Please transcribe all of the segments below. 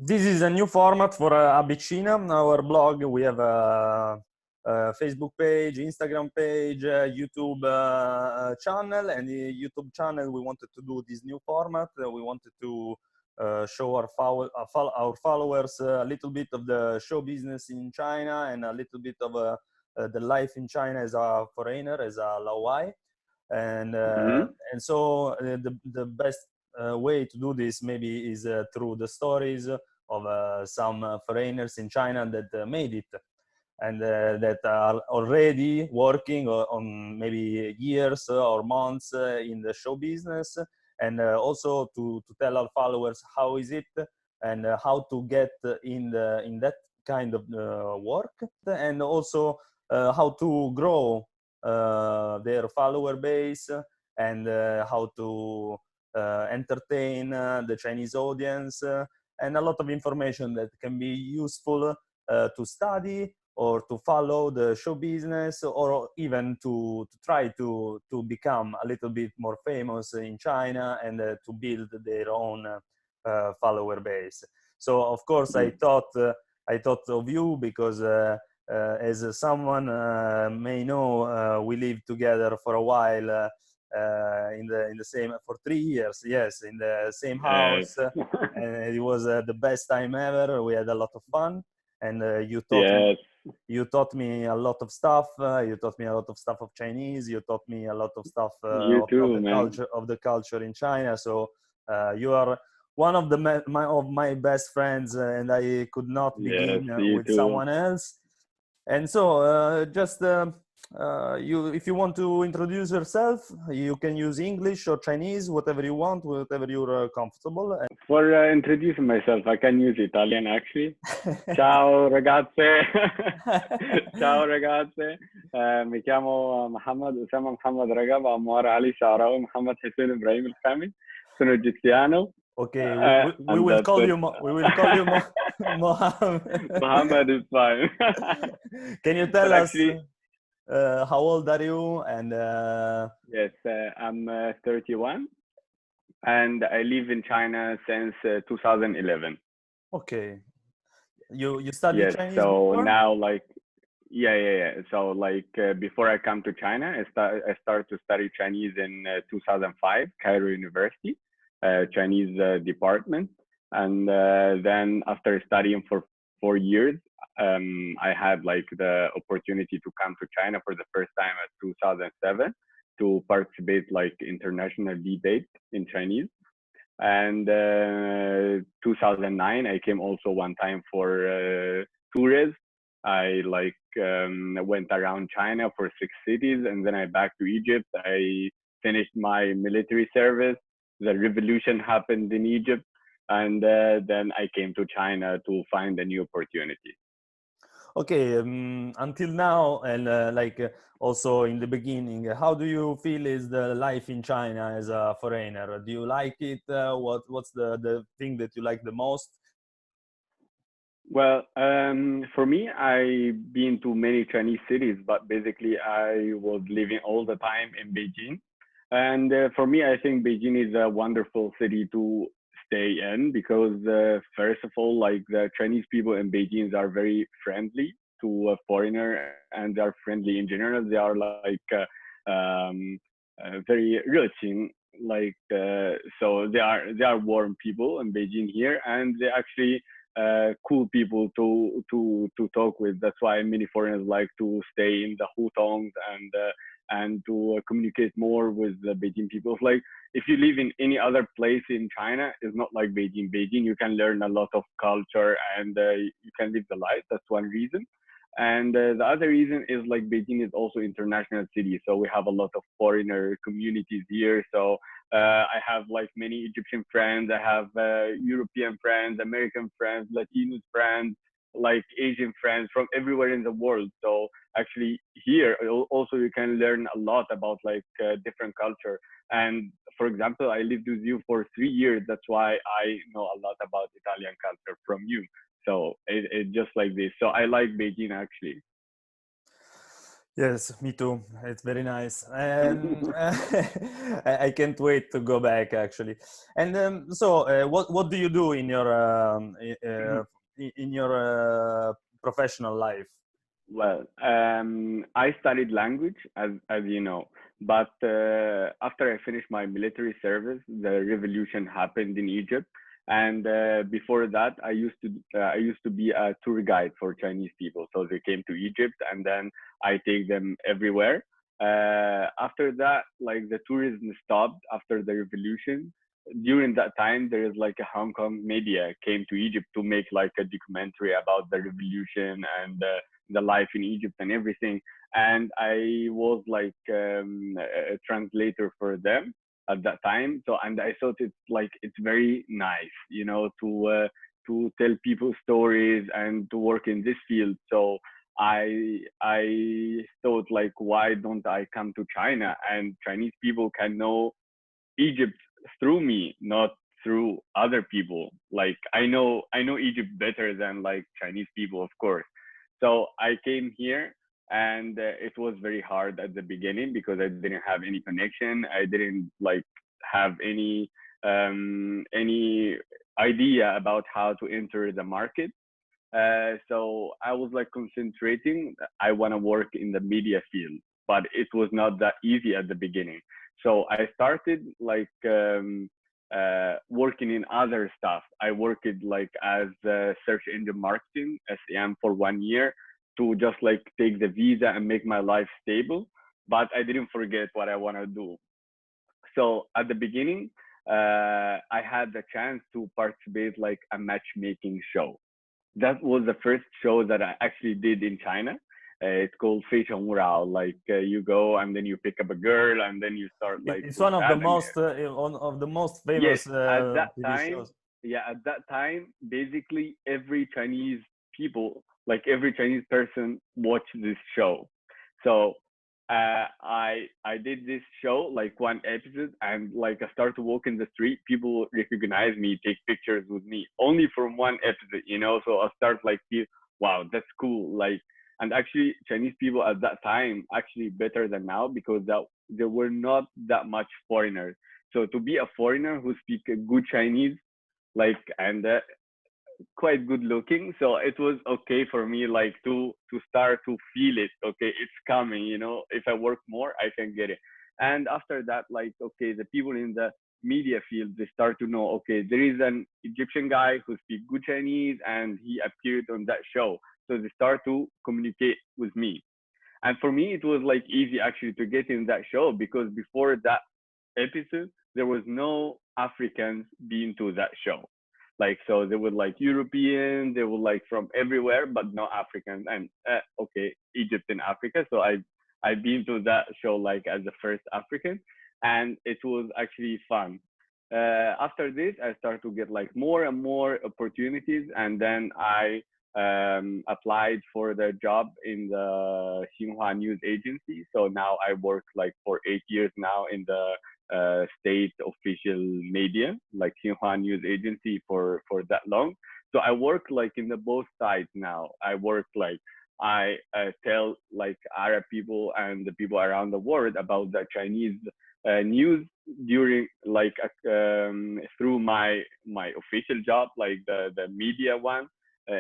This is a new format for ABCina, our blog. We have a Facebook page, Instagram page, YouTube channel, and the YouTube channel we wanted to do this new format. We wanted to show our followers a little bit of the show business in China and a little bit of the life in China as a foreigner, as a laowai. And so the best way to do this maybe is through the stories of some foreigners in China that made it and that are already working on maybe years or months in the show business, and also to tell our followers how is it and how to get in that kind of work, and also how to grow their follower base, and how to entertain the Chinese audience, and a lot of information that can be useful to study or to follow the show business, or even to try to become a little bit more famous in China and to build their own follower base. So of course I thought of you because as someone may know, we lived together for a while in the same for 3 years, yes, in the same house. And it was the best time ever. We had a lot of fun, and you taught me a lot of stuff. You taught me a lot of stuff of Chinese. You taught me a lot of stuff of the culture in China. So you are one of my best friends, and I could not begin with someone else. And so if you want to introduce yourself, you can use English or Chinese, whatever you want, whatever you're comfortable. For introducing myself, I can use Italian actually. Ciao ragazze. Ciao ragazze. Mi chiamo Mohamed Osama Mohamed Raga Amar Ali Sharawi Mohamed Hussein Ibrahim Al-Khami. Sono egiziano. Okay, we will call you Mohamed. Mohamed is fine. Can you tell us how old are you? And yes, I'm 31, and I live in China since 2011. Okay, you studied Chinese so before? Now so before I come to China, I started to study Chinese in 2005, Cairo University, Chinese department, and then after studying for 4 years, I had the opportunity to come to China for the first time at 2007 to participate international debate in Chinese. And 2009, I came also one time for tourism. I went around China for 6 cities, and then I back to Egypt. I finished my military service. The revolution happened in Egypt, and then I came to China to find a new opportunity. Okay, until now, and also in the beginning, how do you feel is the life in China as a foreigner? Do you like it? What's the thing that you like the most? Well, for me, I've been to many Chinese cities, but basically I was living all the time in Beijing. And for me, I think Beijing is a wonderful city to stay in because first of all, the Chinese people in Beijing are very friendly to a foreigner, and they are friendly in general. They are very rich, so they are warm people in Beijing here, and they actually cool people to talk with. That's why many foreigners like to stay in the hutongs and to communicate more with the Beijing people. If you live in any other place in China, it's not like Beijing. Beijing, you can learn a lot of culture and you can live the life. That's one reason. And the other reason is Beijing is also international city. So we have a lot of foreigner communities here. So I have many Egyptian friends. I have European friends, American friends, Latino friends, Asian friends from everywhere in the world. So actually here also you can learn a lot about different culture. And for example, I lived with you for 3 years. That's why I know a lot about Italian culture from you. So it's just like this. So I like Beijing actually. Yes, me too. It's very nice. I can't wait to go back actually. And what do you do in your in your professional life? Well, I studied language, as you know, but after I finished my military service, the revolution happened in Egypt, and before that, I used to be a tour guide for Chinese people. So they came to Egypt, and then I take them everywhere. After that, like the tourism stopped after the revolution. During that time, there is like a Hong Kong media came to Egypt to make like a documentary about the revolution and the life in Egypt and everything. And I was like a translator for them at that time. So, and I thought it's very nice, you know, to tell people stories and to work in this field. So I thought like, why don't I come to China and Chinese people can know Egypt through me, not through other people. Like I know Egypt better than like Chinese people, of course. So I came here and it was very hard at the beginning because I didn't have any connection. I didn't like have any idea about how to enter the market. So I was like concentrating. I want to work in the media field, but it was not that easy at the beginning. So I started like working in other stuff. I worked like as search engine marketing, SEM, for 1 year to just like take the visa and make my life stable. But I didn't forget what I want to do. So at the beginning, I had the chance to participate like a matchmaking show. That was the first show that I actually did in China. It's called Fei Cheng Rao. Like you go and then you pick up a girl and then you start like It's with that. And one of the most yes, famous at that TV time, shows. yeah, at that time, basically every Chinese people, like every Chinese person, watched this show. So I did this show like one episode, and like I start to walk in the street, people recognize me, take pictures with me, only from one episode, you know. So I start like feel, wow, that's cool. Like, and actually Chinese people at that time actually better than now because that there were not that much foreigners. So to be a foreigner who speak a good Chinese, like and quite good looking, so it was okay for me like to start to feel it. Okay, it's coming. You know, if I work more, I can get it. And after that, like okay, the people in the media field they start to know. Okay, there is an Egyptian guy who speaks good Chinese, and he appeared on that show. So they start to communicate with me. And for me, it was like easy actually to get in that show because before that episode, there was no Africans being to that show. Like, so they were like European, they were like from everywhere, but no Africans. And okay, Egypt in Africa. So I've been to that show like as the first African, and it was actually fun. After this, I started to get like more and more opportunities, and then I applied for the job in the Xinhua news agency. So now I work like for 8 years now in the state official media, like Xinhua news agency for that long. So I work like in the both sides now. I work like I tell like Arab people and the people around the world about the Chinese news during like through my official job, like the media one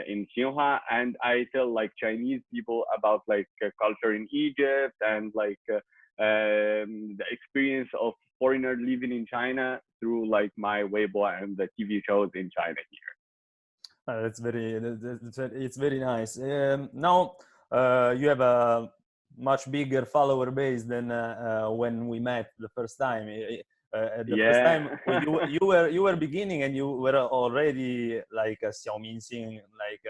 in Xinhua, and I tell like Chinese people about like culture in Egypt and like the experience of foreigner living in China through like my Weibo and the TV shows in China here. It's very nice. Now you have a much bigger follower base than when we met the first time. The first time Yeah. you were beginning and you were already like a Xiao Minxing, like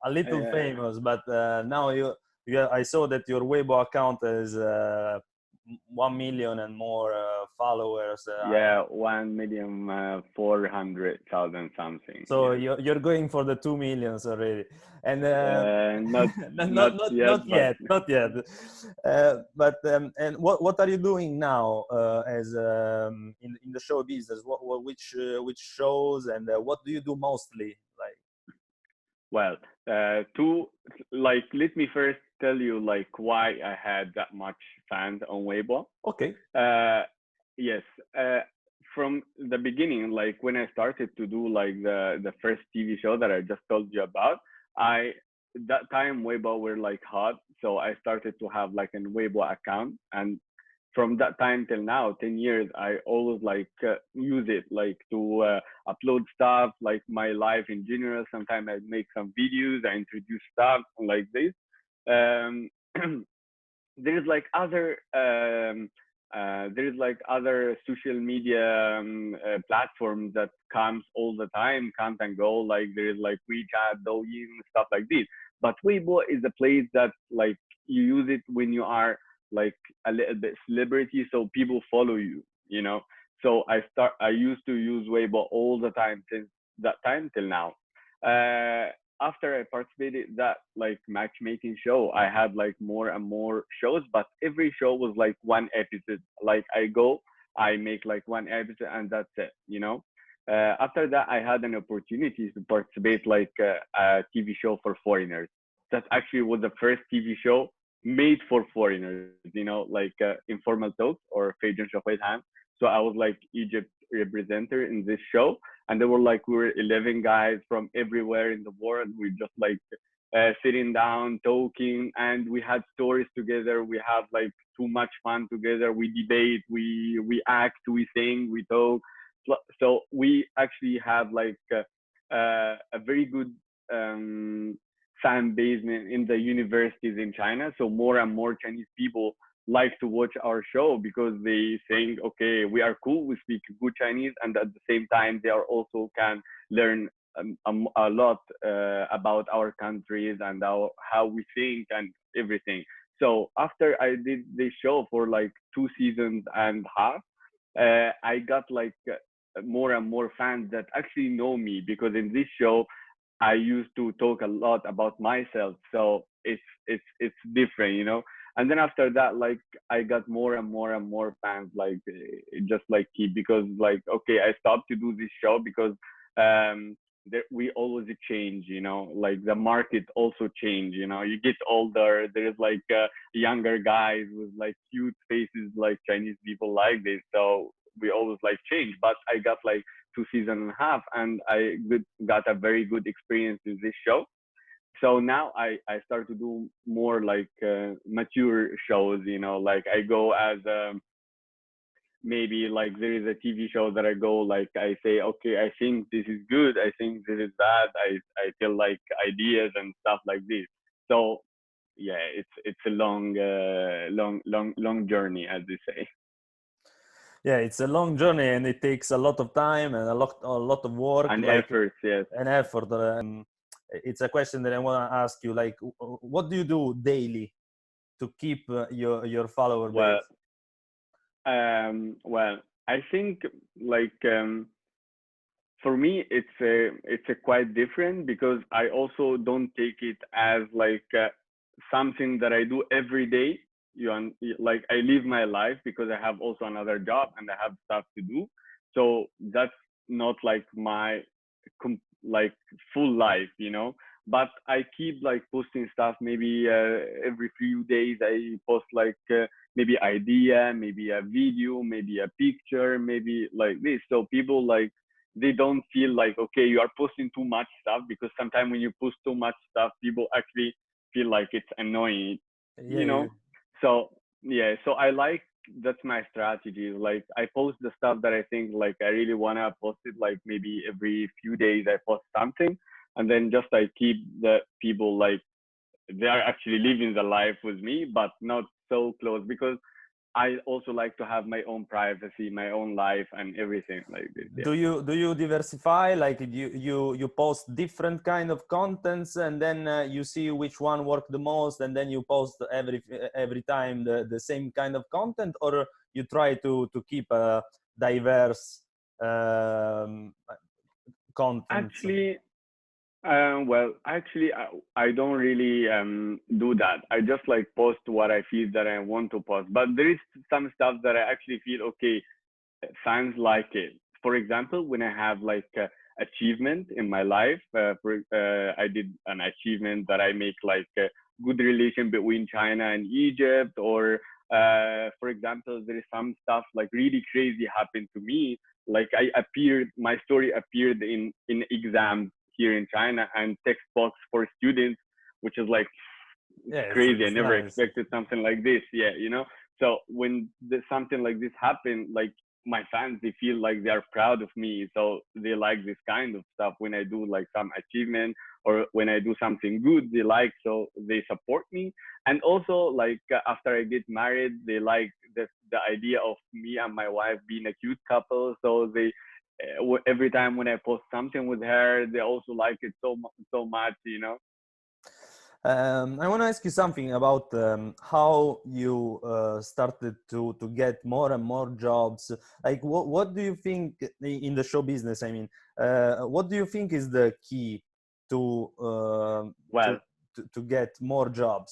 a little Yeah. famous. But now I saw that your Weibo account is 1 million and more followers. Yeah, 1,400,000 something. So Yeah. you're going for the 2 millions already, and Not yet, not but yet, not yet. But and what are you doing now as in the show business? Which shows and what do you do mostly? Like well, to like let me first tell you like why I had that much fans on Weibo. Okay. Yes. From the beginning, like when I started to do like the first TV show that I just told you about, I that time Weibo were like hot, so I started to have like an Weibo account, and from that time till now, 10 years, I always like use it like to upload stuff, like my life in general. Sometimes I make some videos, I introduce stuff like this. Um, there's like other there's like other social media platforms that comes all the time, comes and go. Like there's like WeChat, Douyin, stuff like this. But Weibo is a place that like you use it when you are like a little bit celebrity, so people follow you, you know. So I used to use Weibo all the time since that time till now. Uh, After I participated that like matchmaking show, I had like more and more shows, but every show was like one episode. Like I go, I make like one episode and that's it, you know. After that, I had an opportunity to participate like a TV show for foreigners. That actually was the first TV show made for foreigners, you know, like informal talks or Fajr Shafayt. So I was like Egypt representative in this show, and they were like we were 11 guys from everywhere in the world. We just like sitting down talking, and we had stories together. We have like too much fun together. We debate, we act, we sing, we talk. So we actually have like a very good fan base in the universities in China. So more and more Chinese people like to watch our show because they think, okay, we are cool, we speak good Chinese, and at the same time, they are also can learn a lot about our countries and how we think and everything. So after I did this show for like 2 seasons and a half, I got like more and more fans that actually know me because in this show I used to talk a lot about myself. So it's different, you know. And then after that, like I got more and more and more fans, like just like keep because like okay, I stopped to do this show because we always change, you know, like the market also change, you know. You get older, there's like younger guys with like cute faces, like Chinese people like this. So we always like change. But I got like 2 seasons and a half, and I got a very good experience in this show. So now I start to do more like mature shows, you know, like I go as maybe like there is a TV show that I go like I say, okay, I think this is good, I think this is bad, I feel like ideas and stuff like this. So yeah, it's a long journey, as they say. Yeah, it's a long journey and it takes a lot of time and a lot of work And like efforts, yes. an effort. It's a question that I want to ask you, like what do you do daily to keep your follower Well, base? well, I think like for me it's a quite different because I also don't take it as like something that I do every day. Like I live my life because I have also another job and I have stuff to do. So that's not like my like full life, you know. But I keep like posting stuff. Maybe every few days I post like maybe idea, maybe a video, maybe a picture, maybe like this. So people like they don't feel like okay you are posting too much stuff, because sometimes when you post too much stuff people actually feel like it's annoying, Yeah, you know. So yeah, so I like that's my strategy. Like I post the stuff that I think like I really want to post it, like maybe every few days I post something, and then just I keep the people like they are actually living the life with me but not so close, because I also like to have my own privacy, my own life and everything like this. Yeah. do you diversify, like you post different kind of contents and then you see which one work the most and then you post every time the same kind of content, or you try to keep a diverse content? Actually, well, actually, I don't really do that. I just like post what I feel that I want to post. But there is some stuff that I actually feel okay, fans like it. For example, when I have like achievement in my life, I did an achievement that I make like good relation between China and Egypt, or for example, there is some stuff like really crazy happened to me. Like my story appeared in exams here in China and textbooks for students, which is like Yeah, crazy. I it's never nice. expected something like this. Yeah, you know. So when something like this happened, like my fans, they feel like they are proud of me. So they like this kind of stuff when I do like some achievement or when I do something good, they like, so they support me. And also like after I get married, they like the idea of me and my wife being a cute couple. So they every time when I post something with her, they also like it so much, you know. I want to ask you something about how you started to get more and more jobs. Like, what do you think in the show business? I mean, what do you think is the key to Well, to get more jobs?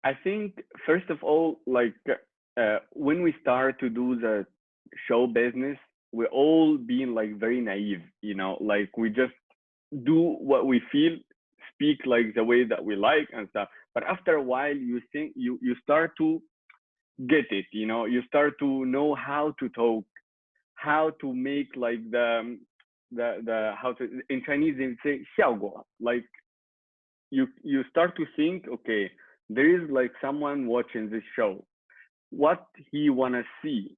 I think first of all, like when we start to do the show business, we're all being like very naive, you know, like we just do what we feel, speak like the way that we like and stuff. But after a while, you think you start to get it, you know, you start to know how to talk, how to make like the how to in Chinese they say 效果, like you start to think, okay, there is like someone watching this show, what he want to see.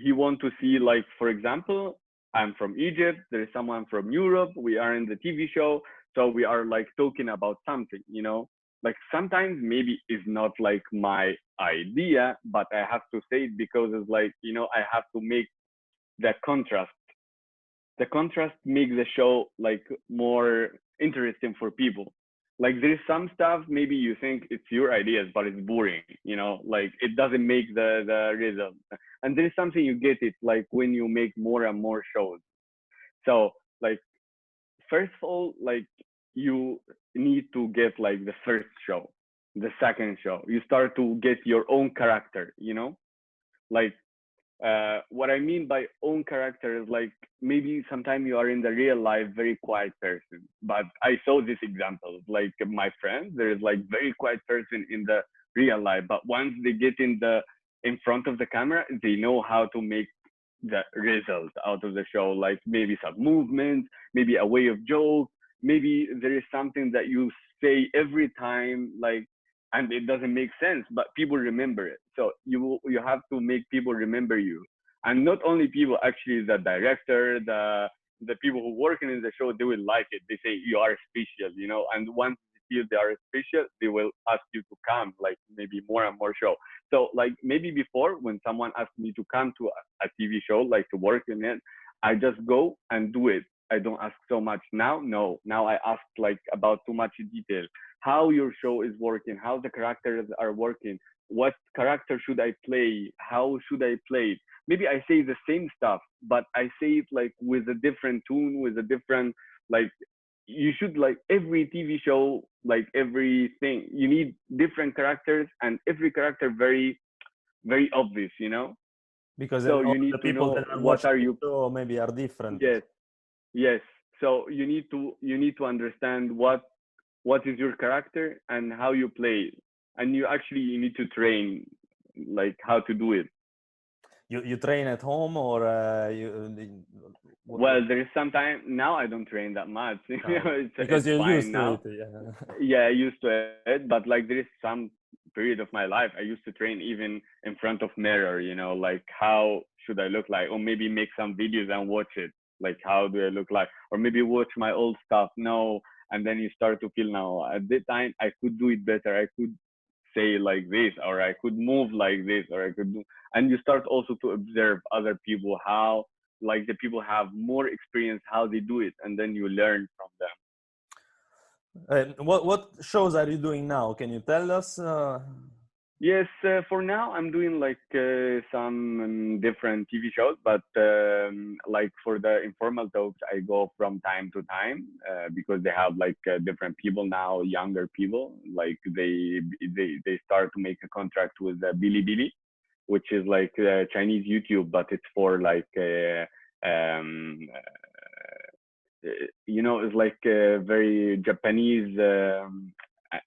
He want to see, like, for example, I'm from Egypt, there is someone from Europe, we are in the TV show, so we are like talking about something, you know. Like sometimes maybe it's not like my idea, but I have to say it because it's like, you know, I have to make the contrast. The contrast makes the show like more interesting for people. Like there is some stuff maybe you think it's your ideas, but it's boring, you know, like it doesn't make the result. And there is something you get it like when you make more and more shows. So like first of all, like you need to get like the first show, the second show. You start to get your own character, you know, like what I mean by own character is like maybe sometimes you are in the real life very quiet person, but I saw this example. Like my friend, there is like very quiet person in the real life, but once they get in front of the camera, they know how to make the result out of the show. Like maybe some movement, maybe a way of joke, maybe there is something that you say every time, like, and it doesn't make sense, but people remember it. So you have to make people remember you, and not only people, actually the director, the people who working in the show, they will like it. They say you are special, you know, and once they feel they are special, they will ask you to come, like maybe more and more show. So like maybe before when someone asked me to come to a TV show, like to work in it, I just go and do it. I don't ask so much now. No, now I ask like about too much detail, how your show is working, how the characters are working, what character should I play, how should I play it. Maybe I say the same stuff, but I say it like with a different tune, with a different, like, you should, like every TV show, like everything, you need different characters, and every character very, very obvious, you know? Because So you all need the to people know that are what watching are the you, show maybe are different. yes, yes. So you need to understand what is your character and how you play, and you need to train like how to do it. You train at home or what? Well, there is some time now I don't train that much. You No, know, because it's you're fine used to now. it. Yeah. Yeah, I used to it, but like there is some period of my life I used to train even in front of mirror, you know, like how should I look like, or maybe make some videos and watch it, like how do I look like, or maybe watch my old stuff. No, and then you start to feel, now at that time I could do it better, I could say like this, or I could move like this, or I could do, and you start also to observe other people, how like the people have more experience, how they do it, and then you learn from them. What shows are you doing now? Can you tell us? Yes, for now I'm doing like some different TV shows, but like for the informal talks, I go from time to time because they have like different people now, younger people. Like they start to make a contract with Bilibili, which is like Chinese YouTube, but it's for like you know, it's like very Japanese.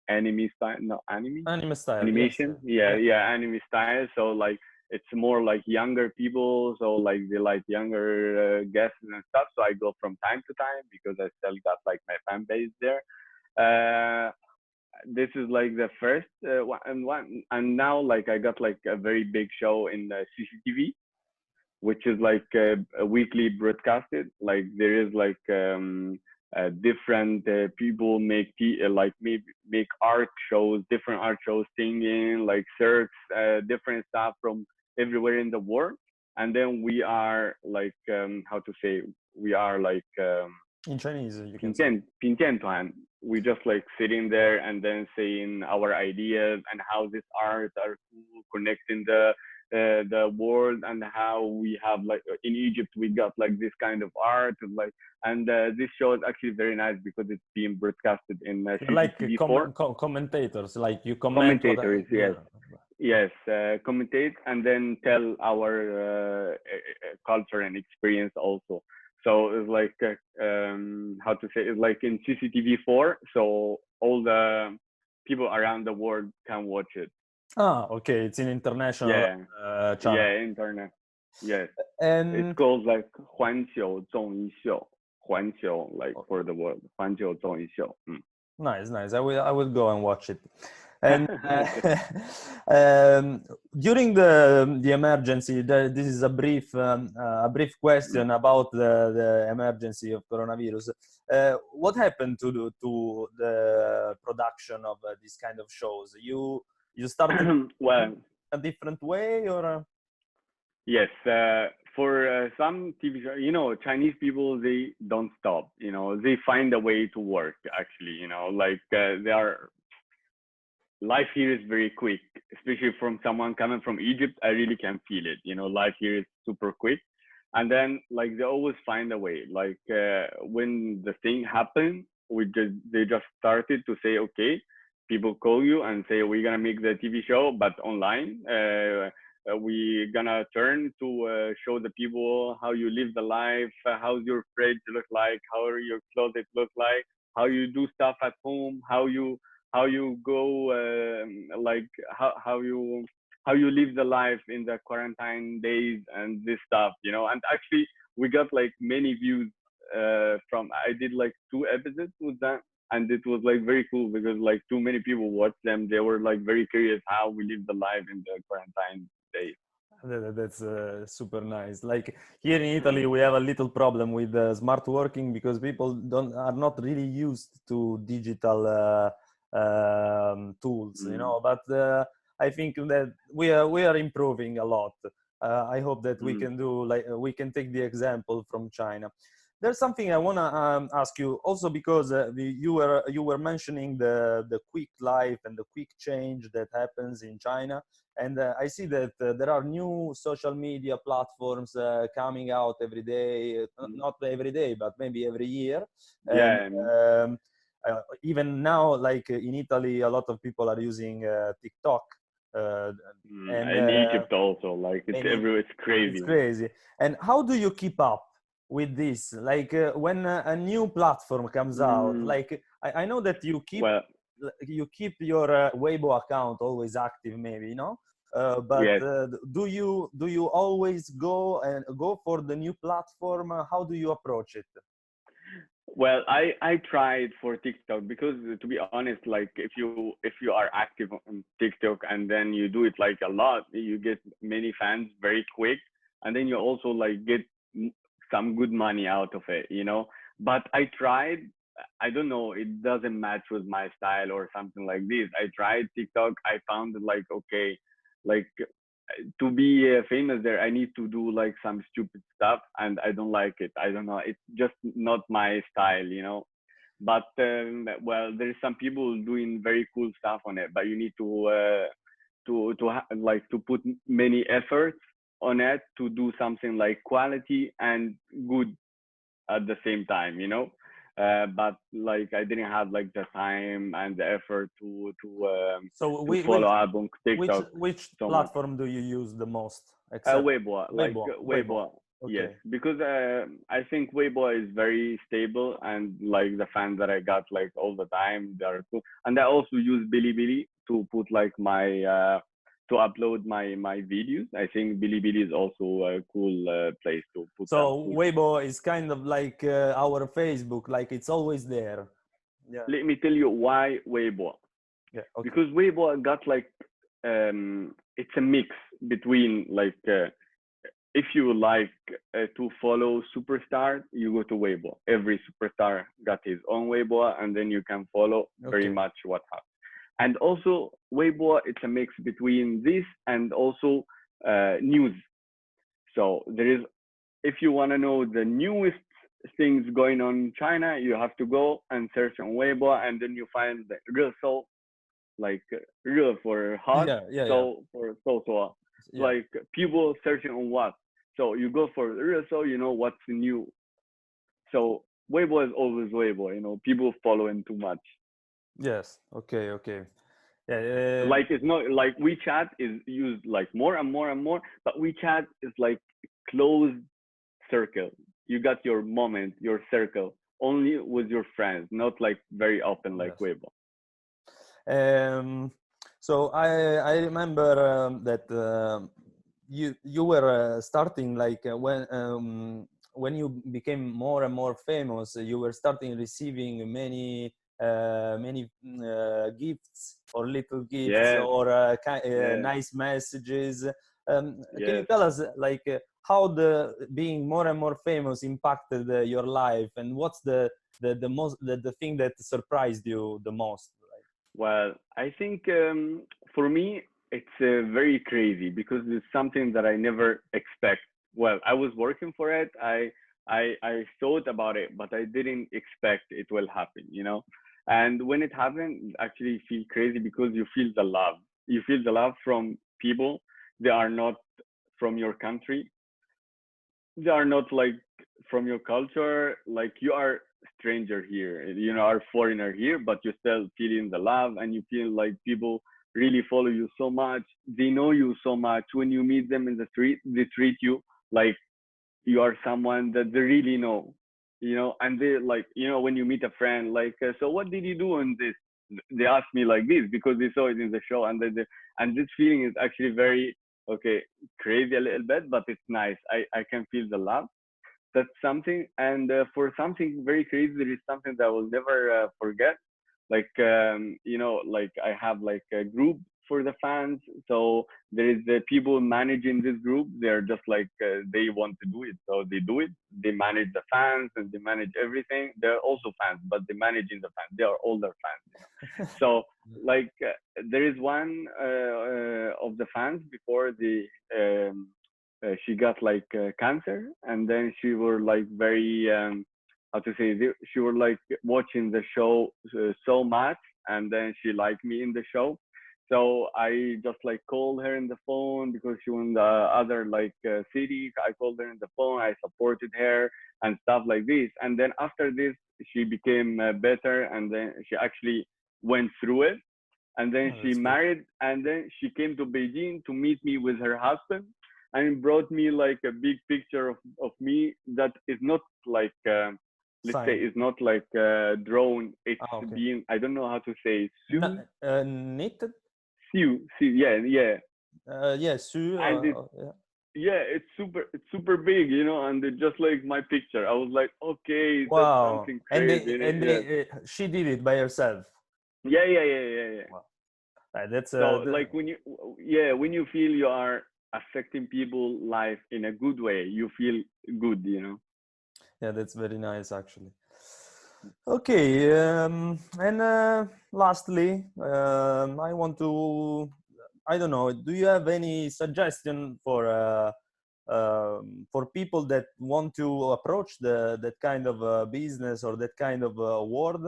anime style, no anime, Anime style, yes. animation. Yeah, Yeah. yeah, anime style. So like it's more like younger people, so like they like younger guests and stuff. So I go from time to time because I still got like my fan base there. Uh, this is like the first and now like I got like a very big show in the CCTV, which is like a weekly broadcasted. Like there is like different people like maybe make art shows, different art shows, singing, like circs, different stuff from everywhere in the world. And then we are like how to say, we are like In Chinese, you can say. 品鉴团. We just like sitting there and then saying our ideas and how this art are cool, connecting the world, and how we have like in Egypt we got like this kind of art like, and this show is actually very nice because it's being broadcasted in You're like CCTV4. commentators, like you comment what. Commentators, yes, yes, commentate and then tell our culture and experience also. So it's like how to say, it's like in CCTV4, so all the people around the world can watch it. Ah, okay, it's an international Yeah, channel. yeah, internet. Yes, it's And called like 环球综艺秀. 环球 like for the world. 环球综艺秀. nice, nice. I will go and watch it. And Okay. during the emergency, this is a brief question about the emergency of coronavirus. What happened to the production of this kind of shows? You started Well, a different way, or? yes, for some TV show, you know, Chinese people, they don't stop. You know, they find a way to work. Actually, you know, like they are. Life here is very quick, especially from someone coming from Egypt. I really can feel it. You know, life here is super quick, and then like they always find a way. Like when the thing happened, they just started to say, okay, people call you and say we're gonna make the TV show, but online. We gonna turn to show the people how you live the life, how's your fridge look like, how are your closet look like, how you do stuff at home, how you go like how you live the life in the quarantine days and this stuff, you know. And actually we got like many views from, I did like 2 episodes with that, and it was like very cool because like too many people watched them. They were like very curious how we live the life in the quarantine days. That's super nice. Like here in Italy, we have a little problem with smart working because people are not really used to digital tools, you know. But I think that we are improving a lot. I hope that we can do like we can take the example from China. There's something I wanna ask you also, because you were mentioning the quick life and the quick change that happens in China. And I see that there are new social media platforms coming out every day, not every day, but maybe every year. And Yeah. even now, like in Italy, a lot of people are using TikTok. And In Egypt also, like it's everywhere. It's it's crazy. crazy. And how do you keep up with this? Like when a new platform comes out, like I know that you keep Well, your Weibo account always active, maybe, you know. But yes. do you always go for the new platform? How do you approach it? Well, I tried for TikTok because to be honest, like if you are active on TikTok and then you do it like a lot, you get many fans very quick, and then you also like get some good money out of it, you know. But I tried. I don't know. It doesn't match with my style or something like this. I tried TikTok. I found it like okay, like to be famous there, I need to do like some stupid stuff, and I don't like it. I don't know. It's just not my style, you know. But well, there's some people doing very cool stuff on it, but you need like to put many efforts on it to do something like quality and good at the same time, you know. But like I didn't have like the time and the effort So to follow up on which TikTok which so much. platform do you use the most? Except Weibo, like Weibo. Weibo. Yes, Okay. because I think Weibo is very stable, and like the fans that I got like all the time, they are cool. And I also use Bilibili to put like my to upload my videos. I think Bilibili is also a cool place to put some So cool videos. Weibo is kind of like our Facebook, like it's always there. Yeah. Let me tell you why Weibo. Yeah. Okay. Because Weibo got like it's a mix between like if you like to follow superstar, you go to Weibo. Every superstar got his own Weibo, and then you can follow very Okay. much what happens. And also Weibo, it's a mix between this and also news. So there is, if you want to know the newest things going on in China, you have to go and search on Weibo, and then you find the real so like real for hot, Yeah. Yeah. Yeah. so for so Yeah. like people searching on what. So you go for real, so you know what's new. So Weibo is always Weibo, you know, people following too much. Yes. Okay. Okay. Yeah. Like it's not like WeChat is used like more and more and more, but WeChat is like closed circle. You got your moment, your circle only with your friends, not like very often like yes. Weibo. Um, so I remember that you were starting like when you became more and more famous, you were starting receiving many gifts or little gifts Yes, or yes, nice messages. Can you yes. tell us like how the being more and more famous impacted your life, and what's the most the thing that surprised you the most? Well, I think for me, it's very crazy because it's something that I never expect. Well, I was working for it. I thought about it, but I didn't expect it will happen, you know? And when it happened, actually feel crazy because you feel the love. You feel the love from people. They are not from your country. They are not like from your culture. Like you are stranger here, you know, are foreigner here, but you still feeling the love, and you feel like people really follow you so much. They know you so much. When you meet them in the street, they treat you like you are someone that they really know, you know. And they like, you know, when you meet a friend, like, so what did you do on this? They ask me like this because they saw it in the show, and and this feeling is actually very okay, crazy a little bit, but it's nice. I can feel the love. That's something. And for something very crazy, there is something that I will never forget. Like you know, like I have like a group for the fans. So there is the people managing this group. They're just like they want to do it, so they do it. They manage the fans and they manage everything. They're also fans, but they managing the fans. They are older fans, you know. So like there is one of the fans before the she got like cancer, and then she were like very how to say, she were like watching the show so much, and then she liked me in the show. So I just like called her in the phone because she was in the other like city. I called her in the phone. I supported her and stuff like this. And then after this, she became better, and then she actually went through it. And then Oh, she that's good. married, and then she came to Beijing to meet me with her husband, and brought me like a big picture of me that is not like let's say Sign. it's not like drawn. It's Ah, okay. being, I don't know how to say, Sue, Knitted? yeah, yeah. Yeah, Sue. And it, Yeah. yeah, it's super big, you know, and it just like my picture. I was like, okay, that's Wow. something And crazy. Yes, she did it by herself. yeah. Wow. That's So like when you, yeah, when you feel you are affecting people life in a good way, you feel good, you know. yeah, that's very nice actually. Okay, and lastly, I want to, I don't know, do you have any suggestion for people that want to approach that kind of business or that kind of world,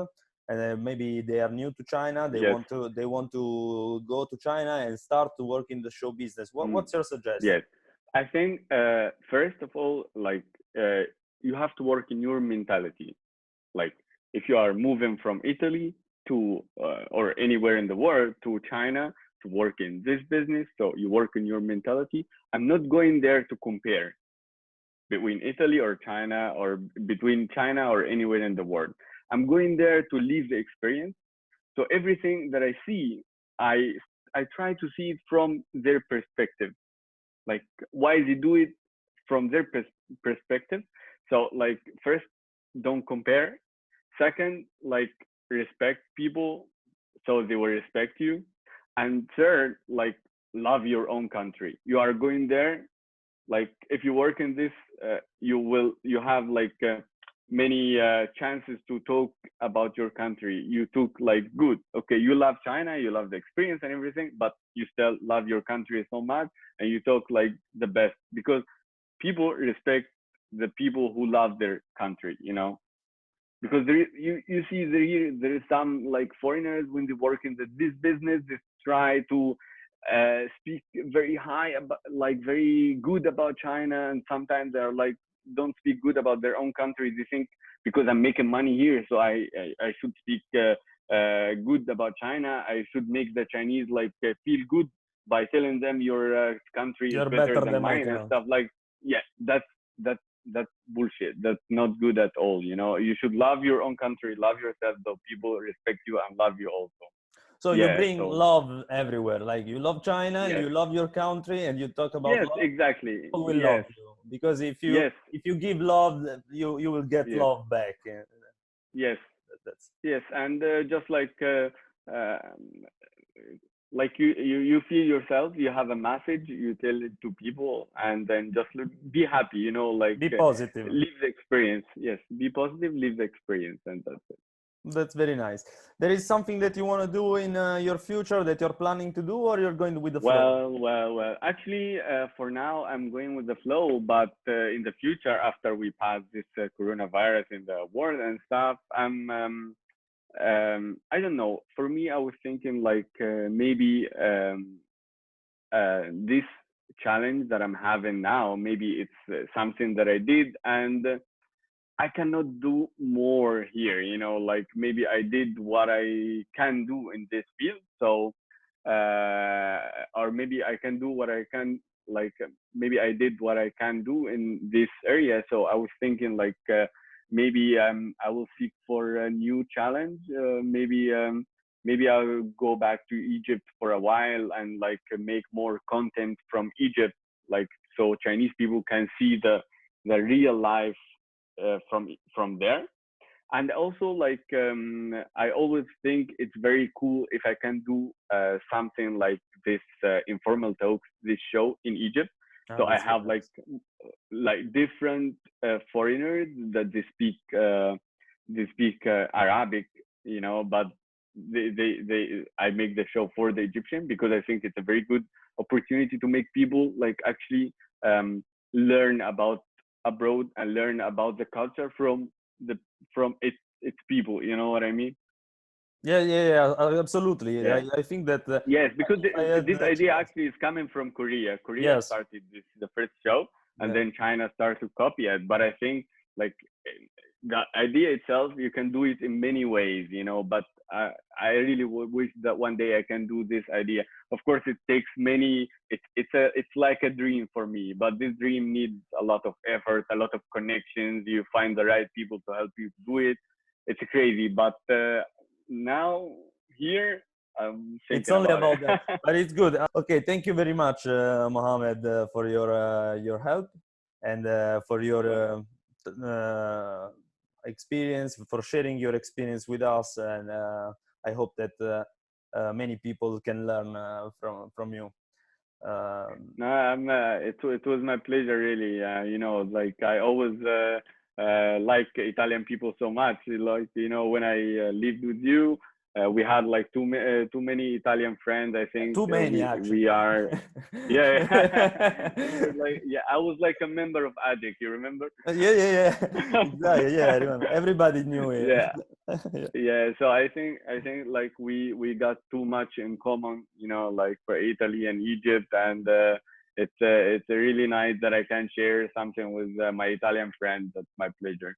and maybe they are new to China, Yes. they want to go to China and start to work in the show business. Mm. What's your suggestion? Yes. I think first of all, like you have to work in your mentality. Like if you are moving from Italy to or anywhere in the world to China to work in this business, so you work in your mentality. I'm not going there to compare. between Italy or China, or between China or anywhere in the world. I'm going there to live the experience. So everything that I see, I I try to see it from their perspective. Like, why they do it from their perspective. So like, first, don't compare. Second, like, respect people so they will respect you. And third, like, love your own country. You are going there, like, if you work in this, you have like many chances to talk about your country. You took like good, okay, you love China, you love the experience and everything, but you still love your country so much, and you talk like the best, because people respect the people who love their country, you know. Because you see there is some like foreigners, when they work in this business, they try to speak very high about, like, very good about China, and sometimes they're like, don't speak good about their own country. They think, because I'm making money here, so I should speak good about China. I should make the Chinese like feel good by telling them your country is You're better better than than my mine and country. stuff like. Yeah, that's bullshit. That's not good at all. You know, you should love your own country, love yourself, so people respect you and love you also. So you Yeah. bring So love everywhere. Like you love China, yes, you love your country, and you talk about yes, love. exactly. People will love Yes, you because yes, if you give love, you will get yes, love back. yes, That's yes. And just uh, like you feel yourself, you have a message, you tell it to people, and then just be happy. You know, like be positive. live the experience. Yes, be positive, live the experience, and that's it. That's very nice. There is something that you want to do in your future that you're planning to do, or you're going with the flow? Well. Actually, for now, I'm going with the flow. But in the future, after we pass this coronavirus in the world and stuff, I don't know. For me, I was thinking like maybe this challenge that I'm having now, maybe it's something that I did, and I cannot do more here, you know, like maybe I did what I can do in this field. So, or maybe I can do what I can, like, maybe I did what I can do in this area. So I was thinking like, maybe I will seek for a new challenge. Maybe I'll go back to Egypt for a while and like make more content from Egypt, like, so Chinese people can see the real life from there. And also like I always think it's very cool if I can do something like this informal talks, this show in Egypt. Ah, So I that's very have nice. like different foreigners that they speak Arabic, you know, but they I make the show for the Egyptian, because I think it's a very good opportunity to make people like actually learn about abroad and learn about the culture the from its people. You know what I mean? Yeah, absolutely. Yeah. I think that Yes, because if I had this the idea chance, actually is coming from Korea. Korea yes, started this the first show, and yeah. then China started to copy it. But I think like the idea itself, you can do it in many ways, you know. But I really wish that one day I can do this idea. Of course, it takes many. It's like a dream for me, but this dream needs a lot of effort, a lot of connections. You find the right people to help you do it. It's crazy, but now here I'm It's thinking only about it. about that, but it's good. Okay, thank you very much, Mohammed, for your help and for your Well, experience, for sharing your experience with us. And I hope that many people can learn from you. Um, no, it was my pleasure, really. You know, like I always like Italian people so much. Like, you know, when I lived with you, we had like too many Italian friends. I think Too many, we actually. are. Yeah, we were like, yeah. I was like a member of ADIC. You remember? Yeah. Exactly. Yeah, I remember. Everybody knew it. Yeah, Yeah. yeah. So I think like we got too much in common, you know, like for Italy and Egypt, and it's really nice that I can share something with my Italian friend. That's my pleasure.